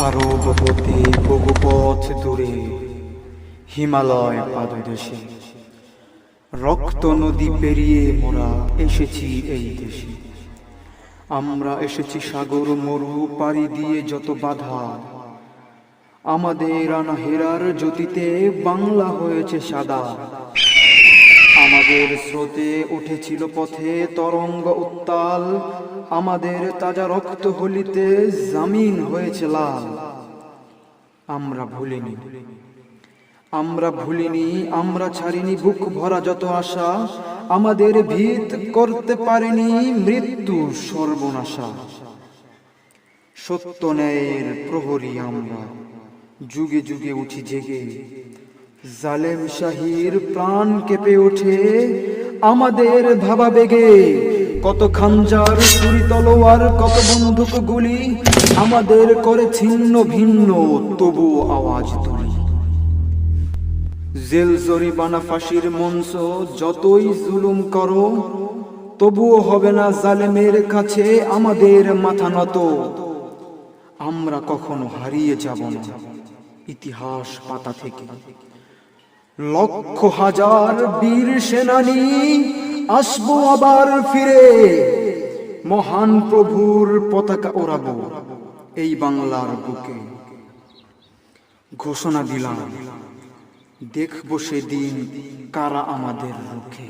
আরব হতে বহু পথ দূরে হিমালয় পাদদেশে রক্ত নদী পেরিয়ে মোরা এসেছি এই দেশে। আমরা এসেছি সাগর মরু পাড়ি দিয়ে যত বাধা, আমাদের আনা হেরার জ্যোতিতে বাংলা হয়েছে সাদা। আমাদের স্রোতে উঠেছিল পথে তরঙ্গ উত্তাল, আমাদের তাজা রক্ত হোলিতে জামিন হয়েছে লাল। আমরা ভুলিনি, আমরা ছাড়িনি বুক ভরা যত আশা, আমাদের ভিত করতে পারেনি মৃত্যু সর্বনাশা। সত্য ন্যায়ের প্রহরী আমরা, যুগে যুগে উঠি জেগে, জালেম শাহীর প্রাণ কেঁপে ওঠে আমাদের ভাবা বেগে। কত খাঞ্জার ছুরি তলোয়ার, কত বন্দুক গুলি আমাদের করে ছিন্ন ভিন্ন, তবু আওয়াজ তুলি। জেল জরিমানা ফাঁসির মঞ্চ যতই জুলুম করো, তবুও হবে না জালেমের কাছে আমাদের মাথা নত। আমরা কখনো হারিয়ে যাব না ইতিহাস পাতা থেকে, লক্ষ হাজার বীর সেনানী আসবো আবার ফিরে। মহান প্রভুর পতাকা ওড়াবো এই বাংলার বুকে। ঘোষণা দিলাম, দেখবো সেদিন কারা আমাদের রুখে।